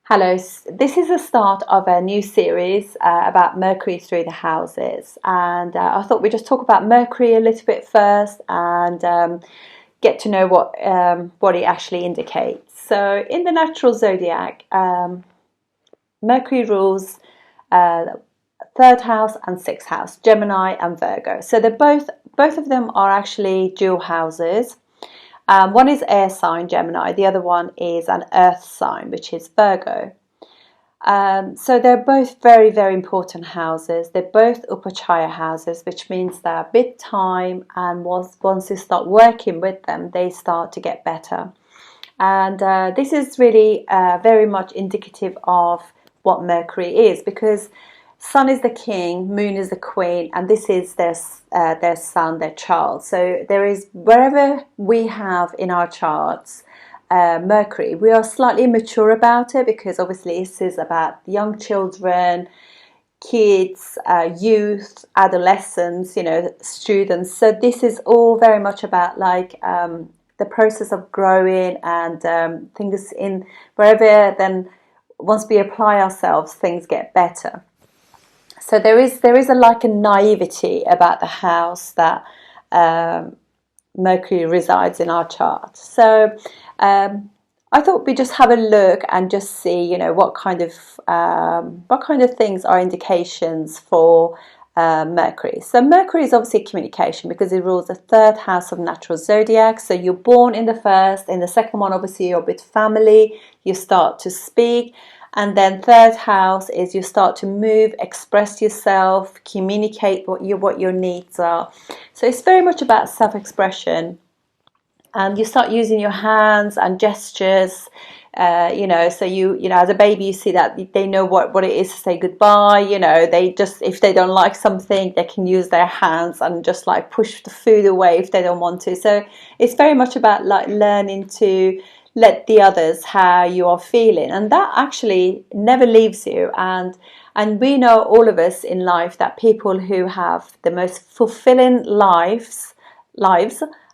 Hello, this is the start of a new series about Mercury through the houses, and I thought we'd just talk about Mercury a little bit first and get to know what it actually indicates. So, in the natural zodiac, Mercury rules uh, third house and sixth house, Gemini and Virgo. So they're both of them are actually dual houses. One is air sign, Gemini. The other one is an earth sign, which is Virgo. So they're both very, very important houses. They're both Upachaya houses, which means they're big time, and once you start working with them, they start to get better. And this is really very much indicative of what Mercury is, because Sun is the king, Moon is the queen, and this is their son, their child. So there is, wherever we have in our charts Mercury, we are slightly immature about it, because obviously this is about young children, kids, youth, adolescents, students. So this is all very much about the process of growing and things in wherever. Then once we apply ourselves, things get better. So there is a naivety about the house that Mercury resides in our chart. So I thought we'd just have a look and just see, what kind of things are indications for Mercury. So Mercury is obviously communication, because it rules the third house of natural zodiac. So you're born in the first, in the second one, obviously you're with family, you start to speak. And then third house is you start to move, express yourself, communicate what your needs are. So it's very much about self-expression. And you start using your hands and gestures, so as a baby, you see that they know what it is to say goodbye. They just, if they don't like something, they can use their hands and just push the food away if they don't want to. So it's very much about learning to let the others how you are feeling, and that actually never leaves you. And we know, all of us in life, that people who have the most fulfilling lives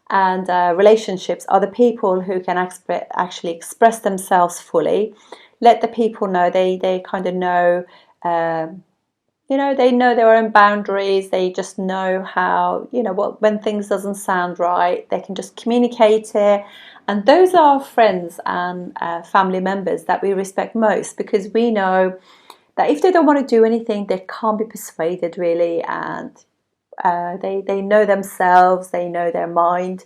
and relationships are the people who can actually express themselves fully, let the people know they kind of know, they know their own boundaries. They just know how, when things doesn't sound right, they can just communicate it. And those are friends and family members that we respect most, because we know that if they don't want to do anything, they can't be persuaded, really. And they know themselves, they know their mind.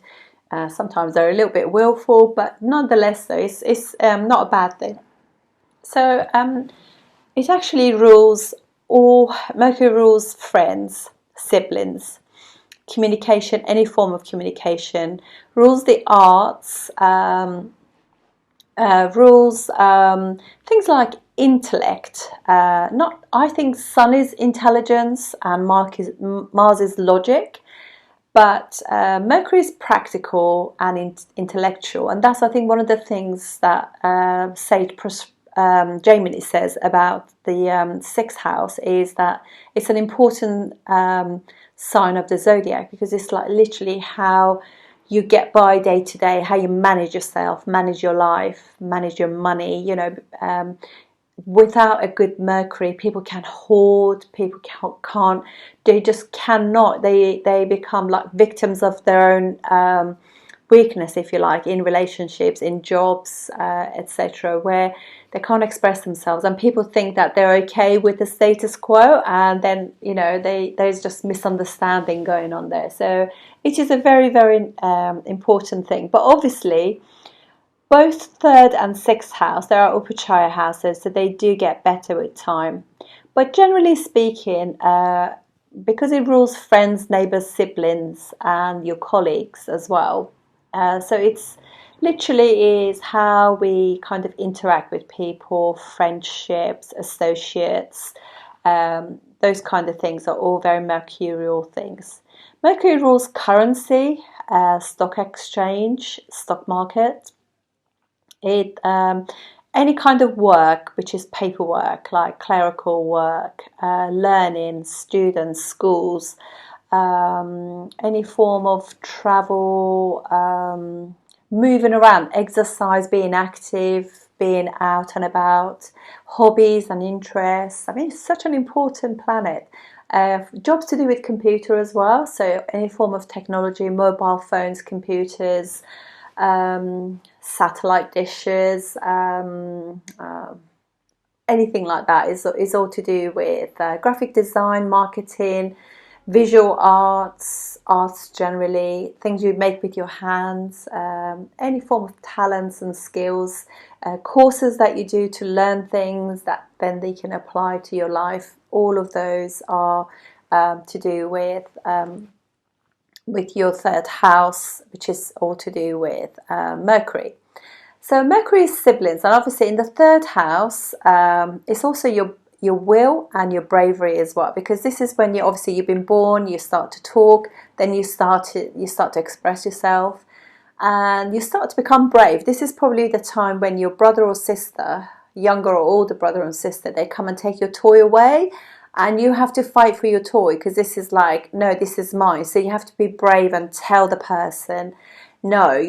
Sometimes they're a little bit willful, but nonetheless, though, it's not a bad thing. So it actually rules Mercury rules friends, siblings, communication, any form of communication, rules the arts, rules things like intellect. I think Sun is intelligence and Mars is logic, but Mercury is practical and intellectual, and that's, I think, one of the things that Sage Gemini says about the sixth house, is that it's an important sign of the zodiac, because it's literally how you get by day to day, how you manage yourself, manage your life, manage your money. Without a good Mercury, people can hoard, people can't, they just cannot, they become like victims of their own weakness, if you like, in relationships, in jobs, etc., where they can't express themselves, and people think that they're okay with the status quo, and then there's just misunderstanding going on there. So it is a very, very important thing. But obviously, both third and sixth house, there are Upachaya houses, so they do get better with time. But generally speaking, because it rules friends, neighbours, siblings, and your colleagues as well, so it's literally is how we kind of interact with people, friendships, associates, those kind of things are all very Mercurial things. Mercury rules currency, stock exchange, stock market. It any kind of work which is paperwork, like clerical work, learning, students, schools, any form of travel, moving around, exercise, being active, being out and about, hobbies and interests. I mean, it's such an important planet. Jobs to do with computer as well, so any form of technology, mobile phones, computers, satellite dishes, anything like that is all to do with graphic design, marketing, visual arts generally, things you make with your hands, any form of talents and skills, courses that you do to learn things that then they can apply to your life. All of those are to do with your third house, which is all to do with Mercury. So Mercury is siblings, and obviously in the third house, it's also your will and your bravery as well, because this is when you've been born, you start to talk, then you start to express yourself, and you start to become brave. This is probably the time when your brother or sister, younger or older brother and sister, they come and take your toy away, and you have to fight for your toy, because this is like, no, this is mine. So you have to be brave and tell the person no,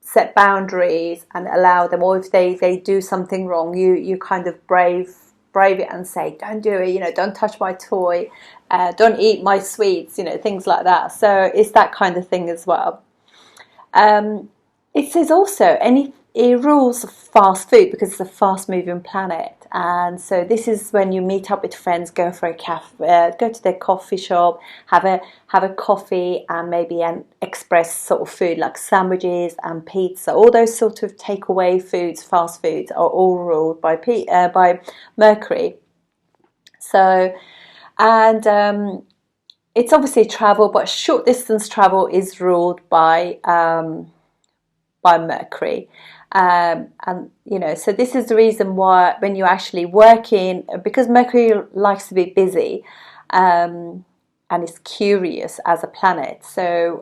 set boundaries and allow them, or if they do something wrong, you kind of brave it and say, don't do it, don't touch my toy, don't eat my sweets, things like that. So it's that kind of thing as well. It says also it rules fast food, because it's a fast moving planet, and so this is when you meet up with friends, go for a cafe, go to their coffee shop, have a coffee, and maybe an express sort of food like sandwiches and pizza. All those sort of takeaway foods, fast foods, are all ruled by Mercury. So, and it's obviously travel, but short distance travel is ruled by Mercury. And so this is the reason why when you're actually working, because Mercury likes to be busy, and is curious as a planet. So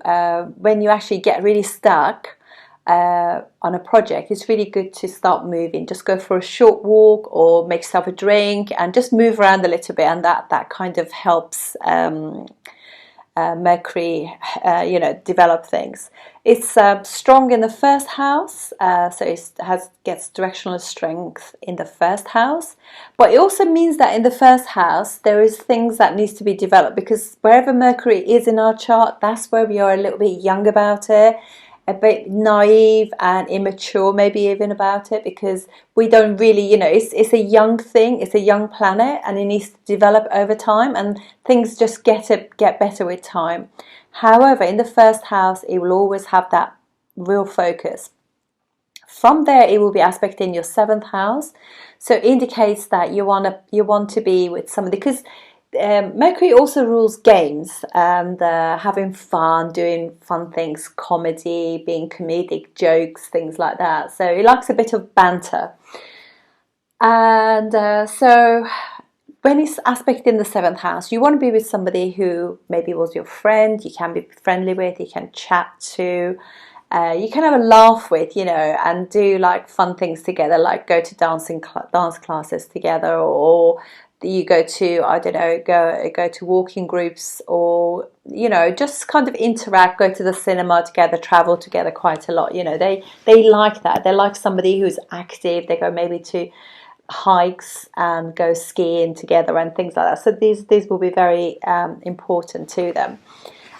when you actually get really stuck on a project, it's really good to start moving. Just go for a short walk or make yourself a drink and just move around a little bit, and that kind of helps Mercury, develop things. It's strong in the first house, so it gets directional strength in the first house. But it also means that in the first house there is things that needs to be developed, because wherever Mercury is in our chart, that's where we are a little bit young about it, a bit naive and immature maybe even about it, because we don't really, it's a young thing, it's a young planet, and it needs to develop over time, and things just get better with time. However, in the first house, it will always have that real focus. From there, it will be aspecting your seventh house, so it indicates that you want to be with somebody, because Mercury also rules games and having fun, doing fun things, comedy, being comedic, jokes, things like that. So it likes a bit of banter. And so when it's aspect in the seventh house, you want to be with somebody who maybe was your friend, you can be friendly with, you can chat to, you can have a laugh with, and do like fun things together, like go to dance classes together, or you go to, I don't know, go to walking groups, or just kind of interact, go to the cinema together, travel together quite a lot. They like that. They like somebody who's active. They go maybe to hikes and go skiing together and things like that. So these will be very important to them.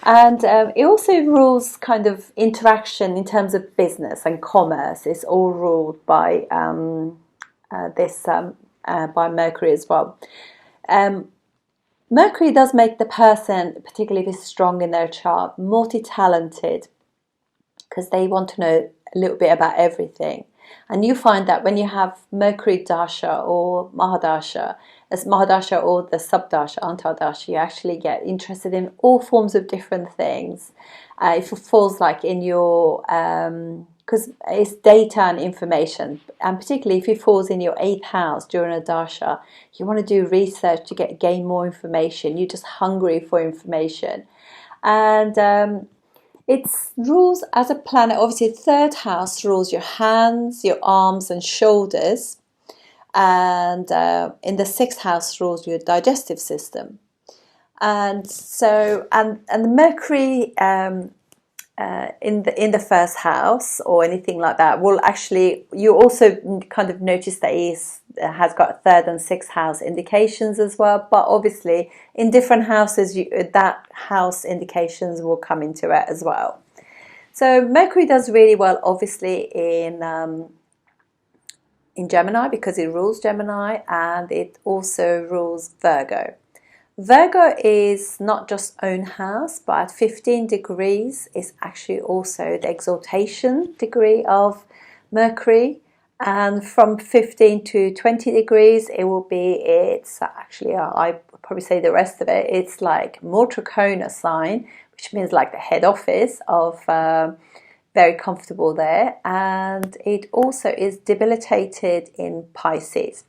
And it also rules kind of interaction in terms of business and commerce. It's all ruled by by Mercury as well. Mercury does make the person, particularly if it's strong in their chart, multi-talented, because they want to know a little bit about everything. And you find that when you have Mercury Dasha or Mahadasha, as Mahadasha or the Subdasha, Antardasha, you actually get interested in all forms of different things. If it falls like in your, because it's data and information, and particularly if it falls in your 8th house during a Dasha, you want to do research to gain more information. You're just hungry for information. And it rules as a planet, obviously 3rd house rules your hands, your arms and shoulders, and in the 6th house rules your digestive system. And so, and the Mercury in the first house or anything like that will actually, you also kind of notice that he has got third and sixth house indications as well, but obviously in different houses that house indications will come into it as well. So Mercury does really well obviously in Gemini, because it rules Gemini, and it also rules Virgo. Virgo is not just own house, but at 15 degrees is actually also the exaltation degree of Mercury. And from 15 to 20 degrees, it will be, it's actually, I probably say the rest of it, it's like more Trachona sign, which means like the head office of, very comfortable there. And it also is debilitated in Pisces.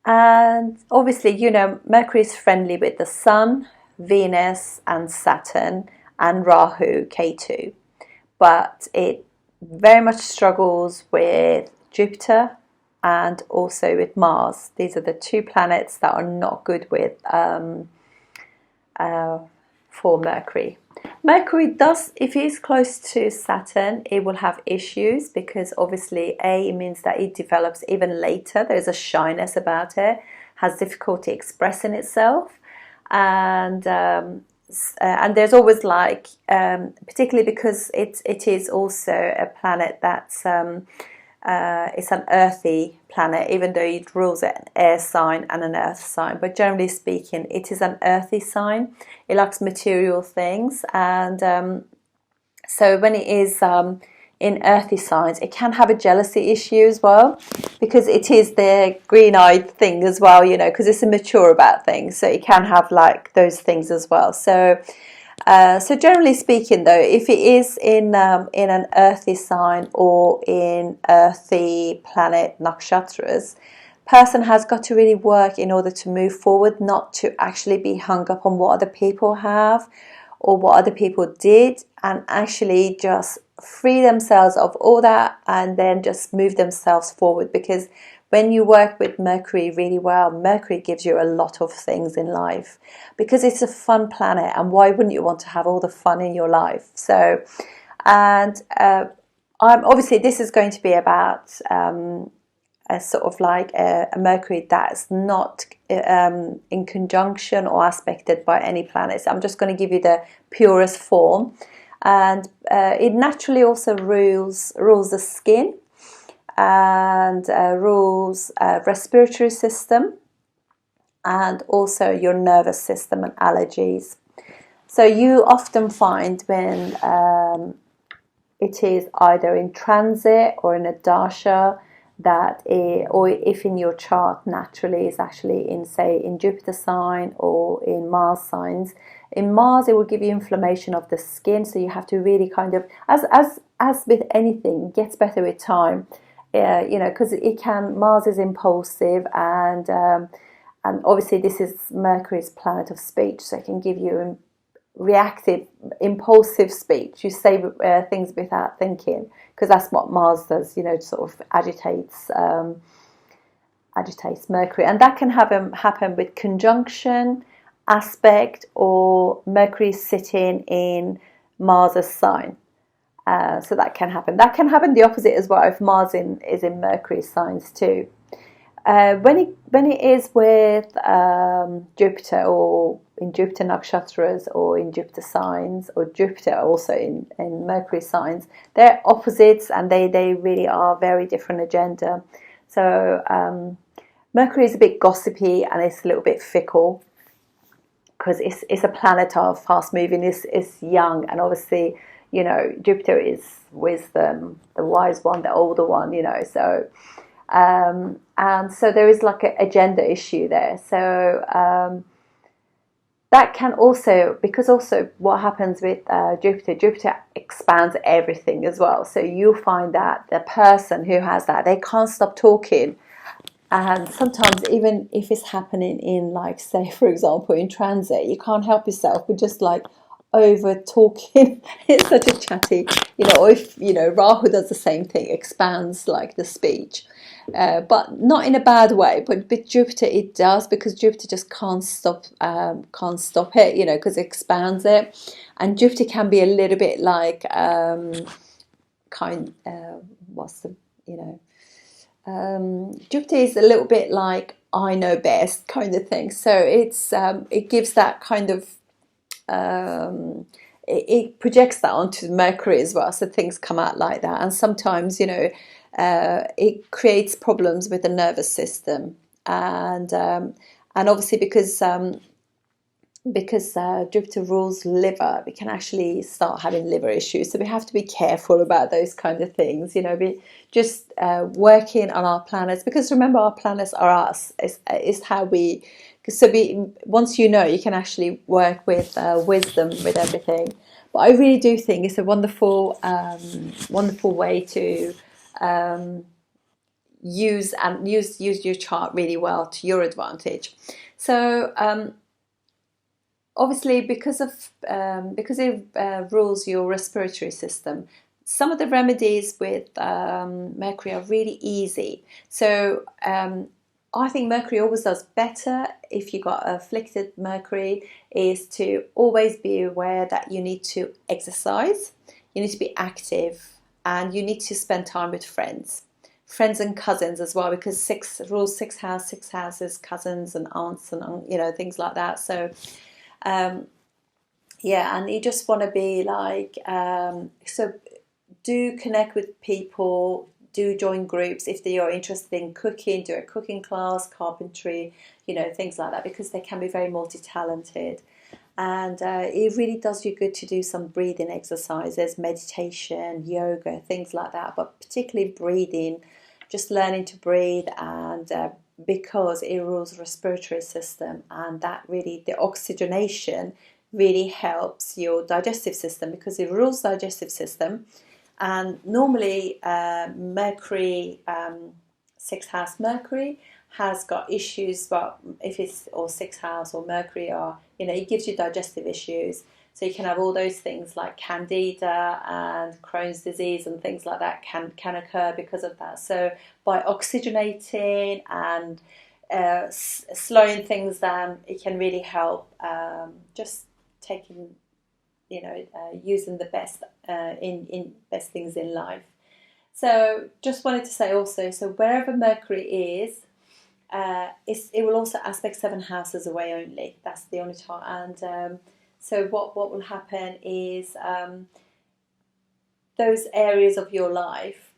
And obviously, you know, Mercury is friendly with the Sun, Venus and Saturn and Rahu, Ketu. But it very much struggles with Jupiter and also with Mars. These are the two planets that are not good with for Mercury. Mercury does, if it is close to Saturn, it will have issues, because obviously it means that it develops even later. There's a shyness about it, has difficulty expressing itself, and there's always like, particularly because it is also a planet that's it's an earthy planet, even though it rules an air sign and an earth sign, but generally speaking it is an earthy sign. It likes material things, and so when it is in earthy signs, it can have a jealousy issue as well, because it is the green-eyed thing as well, you know, because it's immature about things, so it can have like those things as well. So so generally speaking though, if it is in an earthy sign or in earthy planet nakshatras, person has got to really work in order to move forward, not to actually be hung up on what other people have or what other people did, and actually just free themselves of all that and then just move themselves forward. Because when you work with Mercury really well, Mercury gives you a lot of things in life, because it's a fun planet, and why wouldn't you want to have all the fun in your life? So, and obviously this is going to be about a sort of like a Mercury that's not in conjunction or aspected by any planets. I'm just going to give you the purest form, and it naturally also rules the skin, and rules respiratory system, and also your nervous system and allergies. So you often find when it is either in transit or in a dasha, that or if in your chart naturally is actually in, say, in Jupiter sign or in Mars signs. In Mars, it will give you inflammation of the skin, so you have to really kind of, as with anything, it gets better with time. You know, because Mars is impulsive, and obviously this is Mercury's planet of speech, so it can give you reactive, impulsive speech. You say things without thinking, because that's what Mars does. You know, sort of agitates Mercury, and that can happen with conjunction, aspect, or Mercury sitting in Mars's sign. So that can happen. That can happen the opposite as well, if Mars is in Mercury signs too. When it is with Jupiter, or in Jupiter nakshatras, or in Jupiter signs, or Jupiter also in Mercury signs, they're opposites, and they really are very different agenda. So Mercury is a bit gossipy, and it's a little bit fickle, because it's a planet of fast moving, it's young, and obviously, you know, Jupiter is wisdom, the wise one, the older one, you know, so and so there is like a gender issue there. So that can also, because also what happens with Jupiter expands everything as well. So you'll find that the person who has that, they can't stop talking. And sometimes even if it's happening in, like, say, for example, in transit, you can't help yourself, but just like, over talking. It's such a chatty, or if Rahu does the same thing, expands like the speech, but not in a bad way. But with Jupiter it does, because Jupiter just can't stop it, because it expands it. And Jupiter can be a little bit like what's the Jupiter is a little bit like I know best kind of thing. So it gives that kind of it projects that onto Mercury as well, so things come out like that. And sometimes it creates problems with the nervous system. And obviously because Jupiter rules liver, we can actually start having liver issues. So we have to be careful about those kind of things. Be just working on our planets, because remember, our planets are us. Is how we. So once you can actually work with wisdom with everything. But I really do think it's a wonderful, wonderful way to use your chart really well to your advantage. So. Obviously, because it rules your respiratory system, some of the remedies with Mercury are really easy. So I think Mercury always does better if you got afflicted Mercury, is to always be aware that you need to exercise, you need to be active, and you need to spend time with friends and cousins as well, because six houses, cousins and aunts and things like that. So. And you just want to be like, so do connect with people, do join groups if they are interested in cooking, do a cooking class, carpentry, things like that, because they can be very multi-talented. And it really does you good to do some breathing exercises, meditation, yoga, things like that, but particularly breathing, just learning to breathe. And because it rules the respiratory system, and that really, the oxygenation really helps your digestive system, because it rules the digestive system. And normally Mercury, sixth house Mercury has got issues, but if it's or sixth house or Mercury, or it gives you digestive issues. So you can have all those things like candida and Crohn's disease and things like that can occur because of that. So by oxygenating and slowing things down, it can really help. Just taking, using the best in best things in life. So just wanted to say also, so wherever Mercury is, it will also aspect 7 houses away only. That's the only time. And so what will happen is those areas of your life,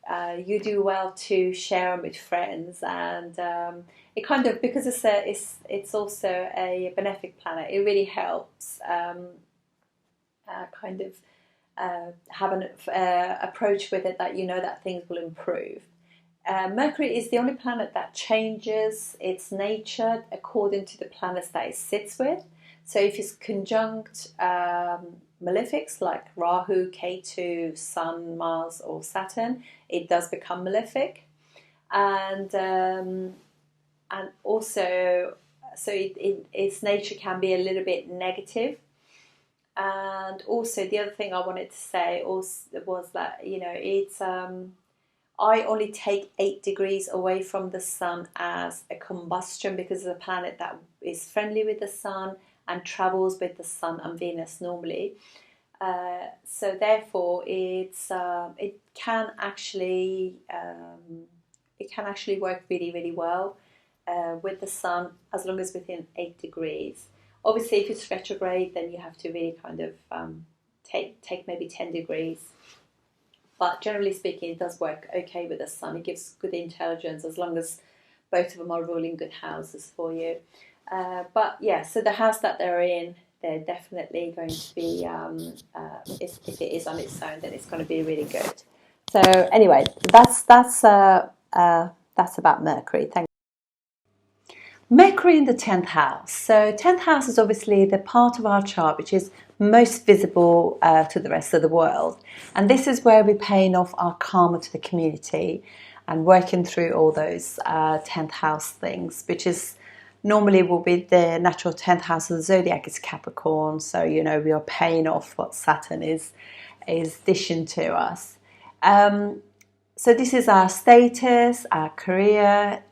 you do well to share them with friends. And it kind of, because it's also a benefic planet, it really helps kind of have an approach with it that that things will improve. Mercury is the only planet that changes its nature according to the planets that it sits with. So if it's conjunct malefics like Rahu, Ketu, Sun, Mars or Saturn, it does become malefic. And also, so its nature can be a little bit negative. And also the other thing I wanted to say was that it's I only take 8 degrees away from the sun as a combustion, because it's a planet that is friendly with the sun and travels with the sun and Venus normally. So therefore, it can actually work really, really well with the sun, as long as within 8 degrees. Obviously, if it's retrograde, then you have to really kind of take maybe 10 degrees. But generally speaking, it does work okay with the sun. It gives good intelligence as long as both of them are ruling good houses for you. But yeah, so the house that they're in, they're definitely going to be, if it is on its own, then it's going to be really good. So anyway, that's about Mercury. Thank you. Mercury in the 10th house. So 10th house is obviously the part of our chart which is most visible to the rest of the world. And this is where we're paying off our karma to the community and working through all those 10th house things, which is normally will be the natural 10th house of the zodiac is Capricorn. So, you know, we are paying off what Saturn is dishing to us. So this is our status, our career,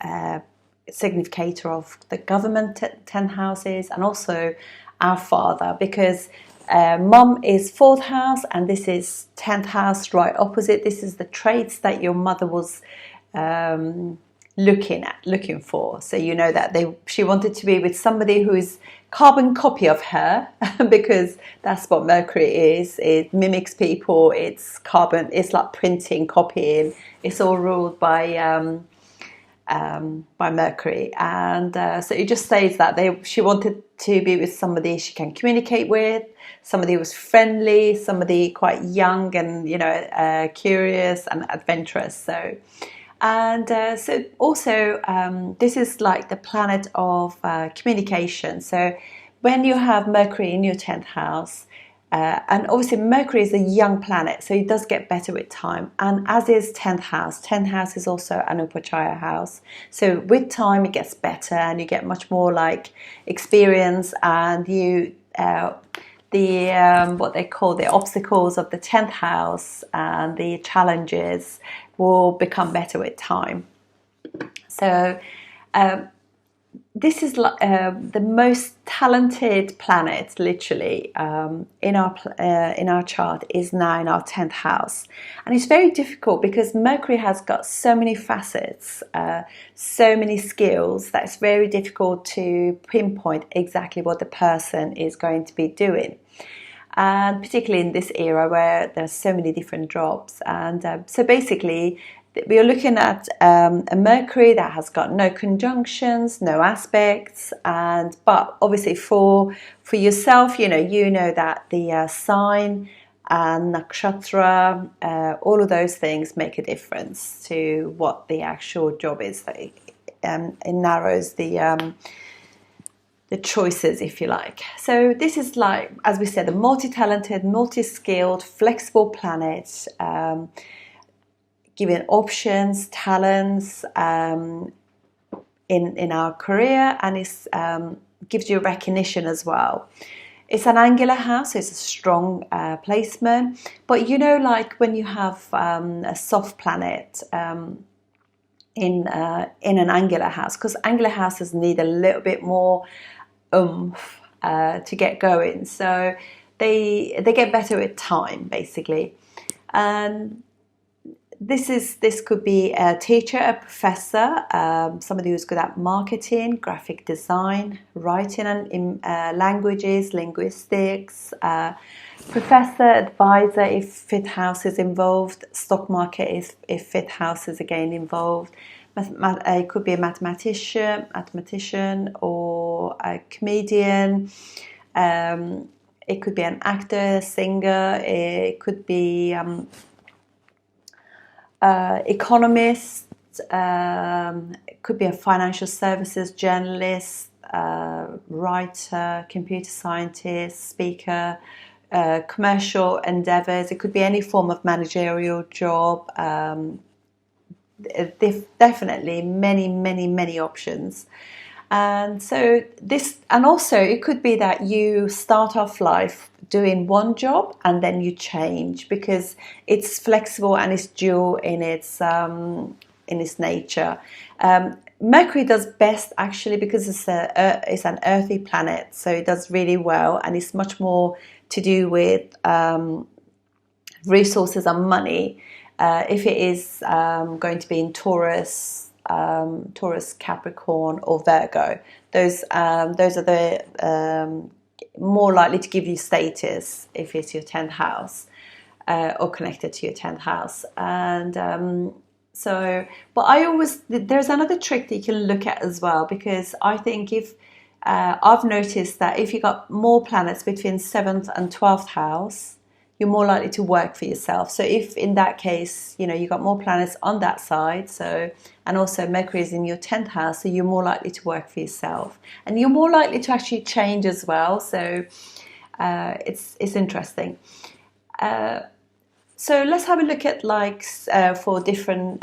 significator of the government 10 houses, and also our father, because mum is 4th house and this is 10th house, right opposite. This is the traits that your mother was looking for. So you know that she wanted to be with somebody who is carbon copy of her, because that's what Mercury is. It mimics people. It's carbon. It's like printing, copying. It's all ruled by Mercury, and so it just says that she wanted to be with somebody she can communicate with, somebody who was friendly, somebody quite young and, you know, curious and adventurous. So. And so also this is like the planet of communication. So when you have Mercury in your 10th house, and obviously Mercury is a young planet, so it does get better with time, and as is 10th house. 10th house is also an Upachaya house, so with time it gets better and you get much more like experience, and you what they call the obstacles of the 10th house and the challenges will become better with time. So this is the most talented planet, literally, in our chart is now in our 10th house, and it's very difficult because Mercury has got so many facets, so many skills, that it's very difficult to pinpoint exactly what the person is going to be doing. And particularly in this era where there's so many different jobs, and so basically we are looking at a Mercury that has got no conjunctions, no aspects, but obviously for yourself, you know that the sign and nakshatra, all of those things make a difference to what the actual job is. It narrows the choices, if you like. So this is, like, as we said, a multi-talented, multi-skilled, flexible planet, giving options, talents in our career, and it gives you recognition as well. It's an angular house, so it's a strong placement. But you know, like when you have a soft planet in an angular house, because angular houses need a little bit more oomph to get going, so they get better with time, basically. And this could be a teacher, a professor, somebody who's good at marketing, graphic design, writing and languages, linguistics, professor, advisor if 5th house is involved, stock market if 5th house is again involved. It could be a mathematician, or a comedian. It could be an actor, singer. It could be economist. It could be a financial services journalist, writer, computer scientist, speaker, commercial endeavors. It could be any form of managerial job. Definitely many options. And so and also it could be that you start off life doing one job and then you change, because it's flexible and it's dual in its nature. Mercury does best actually because it's an earthy planet, so it does really well, and it's much more to do with resources and money. If it is going to be in Taurus, Capricorn, or Virgo, those are the more likely to give you status if it's your 10th house or connected to your 10th house. And but there's another trick that you can look at as well, because I think if I've noticed that if you got more planets between 7th and 12th house, you're more likely to work for yourself. So if in that case, you know, you got more planets on that side, and also Mercury is in your 10th house, so you're more likely to work for yourself, and you're more likely to actually change as well. So it's interesting. So let's have a look at for different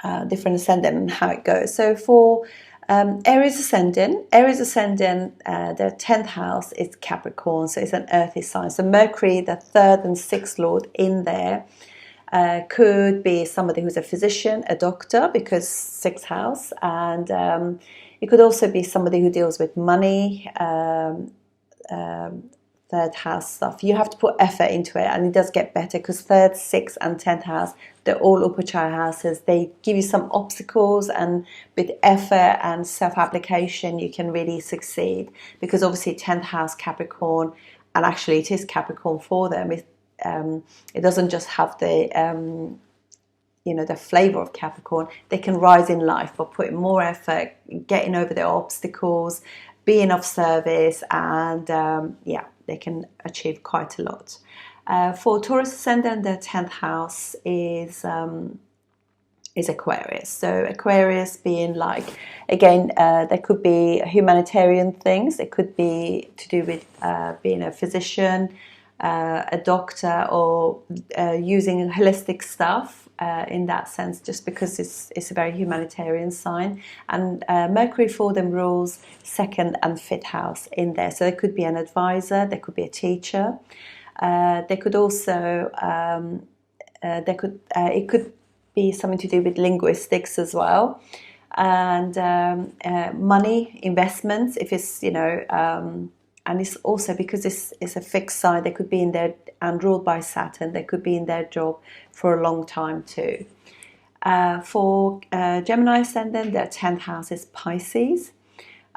ascendant and how it goes. So for Aries ascendant. Aries ascendant, their 10th house is Capricorn, so it's an earthy sign. So Mercury, the 3rd and 6th lord in there, could be somebody who's a physician, a doctor, because 6th house, and it could also be somebody who deals with money, 3rd house stuff. You have to put effort into it, and it does get better because 3rd, 6th and 10th house, they're all Upachaya houses. They give you some obstacles, and with effort and self-application you can really succeed, because obviously 10th house Capricorn, and actually it is Capricorn for them, it doesn't just have the the flavor of Capricorn. They can rise in life by putting more effort, getting over their obstacles, being of service, and they can achieve quite a lot. For Taurus ascendant, their 10th house is Aquarius. So Aquarius being like, again, there could be humanitarian things. It could be to do with being a physician, a doctor, or using holistic stuff in that sense, just because it's a very humanitarian sign. And Mercury for them rules 2nd and 5th house in there. So there could be an advisor, there could be a teacher. There could also it could be something to do with linguistics as well, and money, investments. If it's and it's also because it's a fixed sign, they could be in there and ruled by Saturn. They could be in their job for a long time too. For Gemini ascendant, their 10th house is Pisces.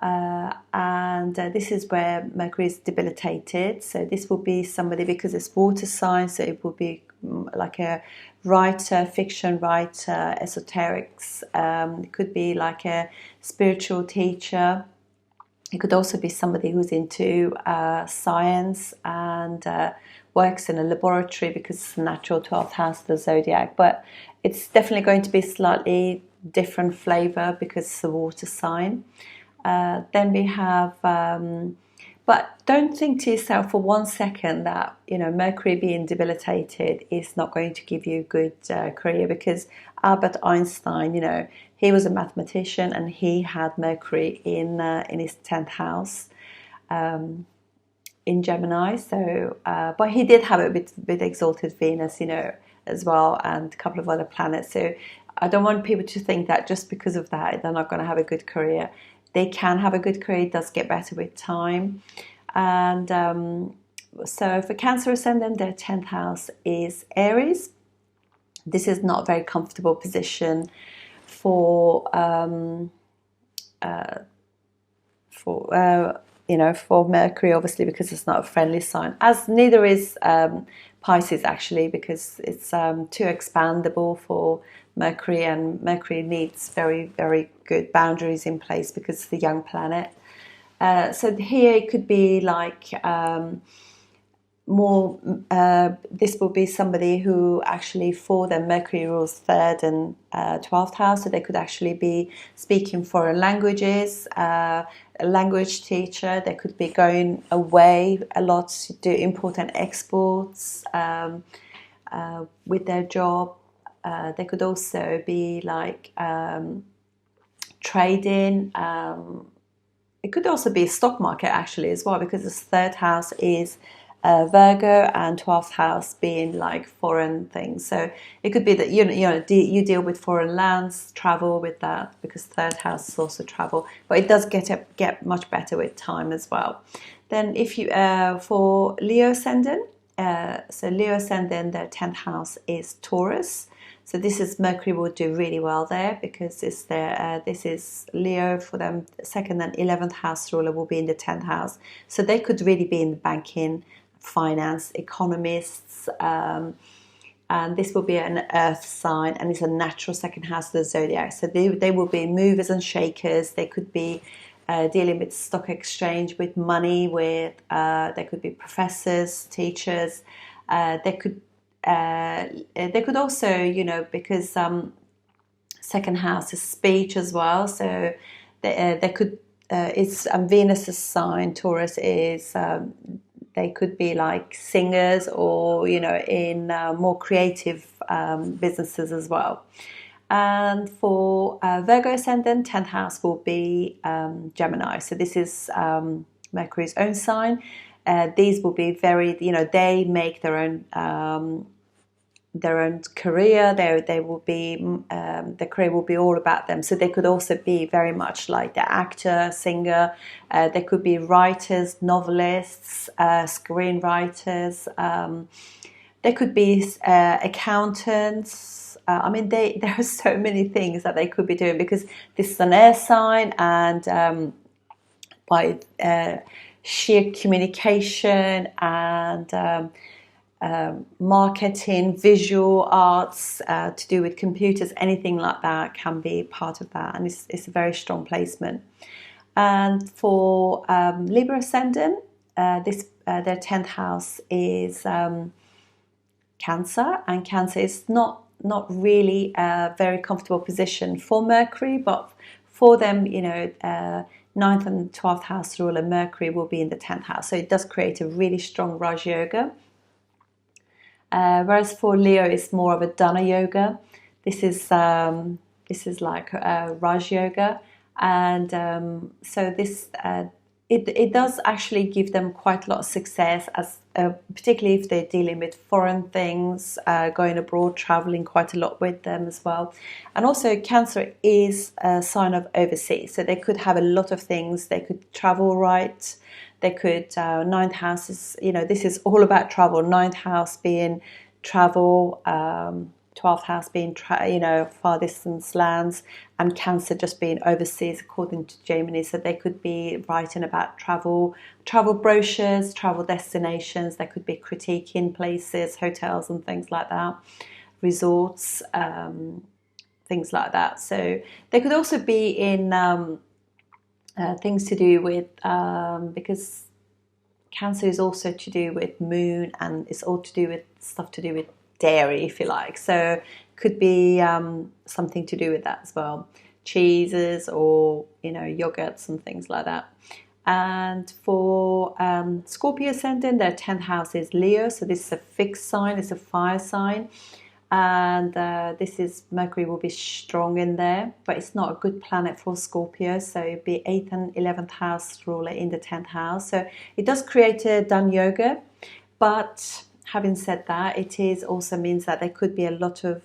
And this is where Mercury is debilitated. So this will be somebody, because it's water sign, so it will be like a writer, fiction writer, esoterics. It could be like a spiritual teacher. It could also be somebody who's into science and works in a laboratory, because it's a natural 12th house of the zodiac. But it's definitely going to be slightly different flavor because it's a water sign. Then we have, but don't think to yourself for 1 second that Mercury being debilitated is not going to give you a good career, because Albert Einstein, he was a mathematician and he had Mercury in his 10th house in Gemini. So, but he did have it with exalted Venus, as well, and a couple of other planets. So I don't want people to think that just because of that they're not going to have a good career. They can have a good career. It does get better with time. And so for Cancer ascendant, their 10th house is Aries. This is not a very comfortable position for Mercury, obviously, because it's not a friendly sign, as neither is Pisces, actually, because it's too expandable for Mercury, and Mercury needs very, very good boundaries in place because it's the young planet. So here it could be like more, this will be somebody who actually, for them, Mercury rules 3rd and 12th house, so they could actually be speaking foreign languages, a language teacher. They could be going away a lot to do import and exports with their job. They could also be like trading. It could also be stock market, actually, as well, because this 3rd house is Virgo, and 12th house being like foreign things. So it could be that you deal with foreign lands, travel with that, because 3rd house is also travel. But it does get much better with time as well. Then if you for Leo ascendant, so Leo ascendant, their 10th house is Taurus. So this is Mercury will do really well there, because it's this is Leo for them. 2nd and 11th house ruler will be in the 10th house. So they could really be in the banking, finance, economists, and this will be an earth sign, and it's a natural 2nd house of the zodiac. So they will be movers and shakers. They could be dealing with stock exchange, with money, with they could be professors, teachers. They could also, because 2nd house is speech as well. So they could it's Venus's sign. Taurus is they could be like singers, or in more creative businesses as well. And for Virgo ascendant, 10th house will be Gemini. So this is Mercury's own sign. These will be very, they make their own career. They will be the career will be all about them. So they could also be very much like the actor, singer. They could be writers, novelists, screenwriters. They could be accountants. I mean, there are so many things that they could be doing, because this is an air sign, and by sheer communication and marketing, visual arts, to do with computers, anything like that can be part of that, and it's a very strong placement. And for Libra ascendant, their 10th house is Cancer, and Cancer is not really a very comfortable position for Mercury, but for them, 9th and 12th house ruler Mercury will be in the 10th house, so it does create a really strong Raj Yoga. Whereas for Leo, it's more of a Dana Yoga. This is like Raj Yoga, and so this it does actually give them quite a lot of success, as particularly if they're dealing with foreign things, going abroad, traveling quite a lot with them as well. And also Cancer is a sign of overseas, so they could have a lot of things. They could travel, right? They could, ninth house is, this is all about travel. Ninth house being travel, 12th house being, far distance lands, and Cancer just being overseas, according to Gemini. So they could be writing about travel brochures, travel destinations. They could be critiquing places, hotels and things like that, resorts, things like that. So they could also be in things to do with, because Cancer is also to do with moon, and it's all to do with stuff to do with dairy, if you like. So could be something to do with that as well, cheeses or yogurts and things like that. And for Scorpio ascendant, their 10th house is Leo, so this is a fixed sign, it's a fire sign, and this is Mercury will be strong in there, but it's not a good planet for Scorpio, so it'd be 8th and 11th house ruler in the 10th house. So it does create a Dana Yoga, but having said that, it is also means that there could be a lot of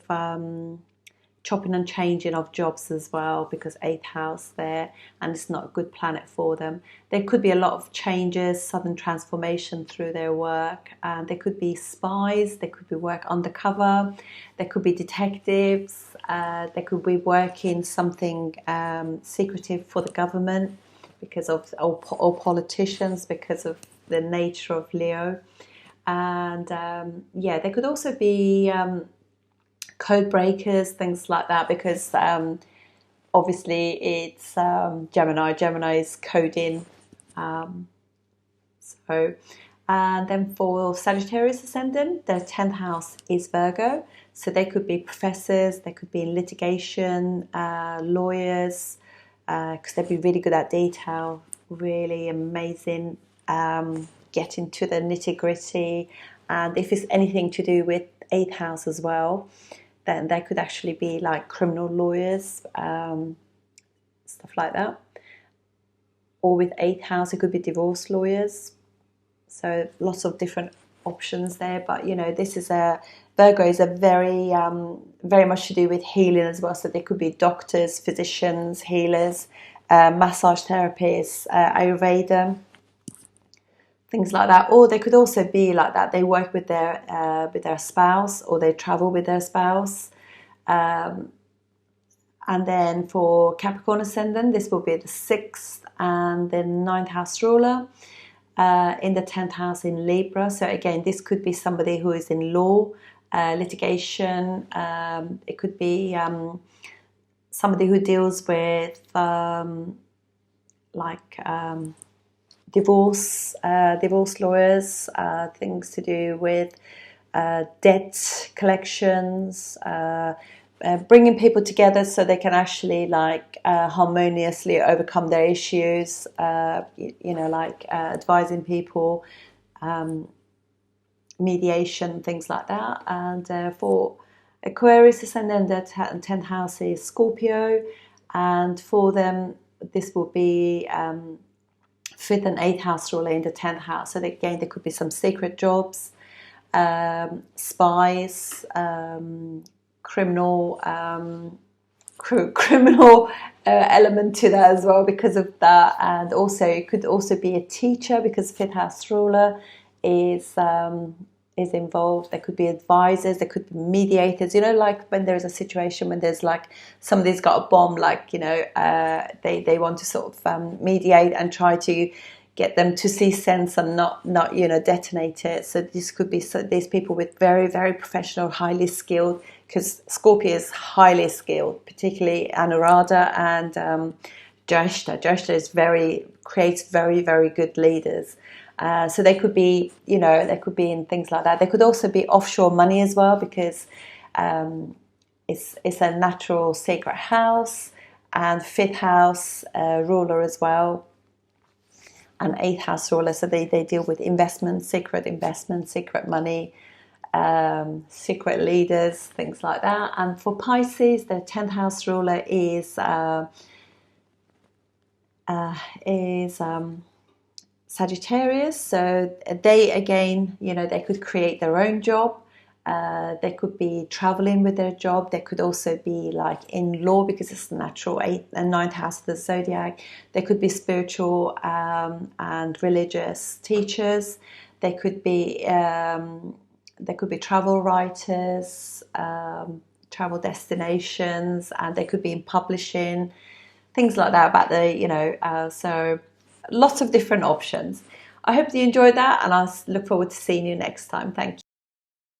chopping and changing of jobs as well, because 8th house there, and it's not a good planet for them. There could be a lot of changes, sudden transformation through their work, and there could be spies, there could be work undercover, there could be detectives, they could be working something secretive for the government, because of or politicians, because of the nature of Leo. And there could also be code breakers, things like that, because obviously it's Gemini. Gemini is coding. And then for Sagittarius ascendant, their 10th house is Virgo. So they could be professors, they could be in litigation, lawyers, because they'd be really good at detail, really amazing, getting to the nitty-gritty. And if it's anything to do with 8th house as well, then they could actually be like criminal lawyers, stuff like that. Or with 8th house, it could be divorce lawyers. So lots of different options there. But this is Virgo is a very very much to do with healing as well. So they could be doctors, physicians, healers, massage therapists, Ayurveda, things like that. Or they could also be like that. They work with their spouse, or they travel with their spouse. And then for Capricorn ascendant, this will be the 6th and the 9th house ruler, in the 10th house in Libra. So again, this could be somebody who is in law, litigation. It could be somebody who deals with divorce lawyers, things to do with debt collections, bringing people together so they can actually harmoniously overcome their issues, advising people, mediation, things like that. And for Aquarius ascendant, their 10th house is Scorpio, and for them this will be 5th and 8th house ruler in the 10th house. So again, there could be some secret jobs, spies, criminal element to that as well because of that. And also it could also be a teacher, because 5th house ruler is involved. There could be advisors, there could be mediators, you know, like when there's a situation when there's like somebody's got a bomb, like, you know, they want to sort of mediate and try to get them to see sense and not you know, detonate it. So this could be these people with very, very professional, highly skilled, because Scorpio is highly skilled, particularly Anuradha and Jyeshta. Jyeshta creates very, very good leaders. So they could be, you know, they could be in things like that. They could also be offshore money as well, because it's a natural sacred house, and 5th house ruler as well, and 8th house ruler. So they deal with investments, secret money, secret leaders, things like that. And for Pisces, the 10th house ruler is Sagittarius. So they, again, you know, they could create their own job. They could be traveling with their job. They could also be like in law, because it's the natural 8th and 9th house of the zodiac. They could be spiritual and religious teachers. They could be travel writers, travel destinations, and they could be in publishing, things like that. About the, you know, so lots of different options. I hope you enjoyed that, and I look forward to seeing you next time. Thank you.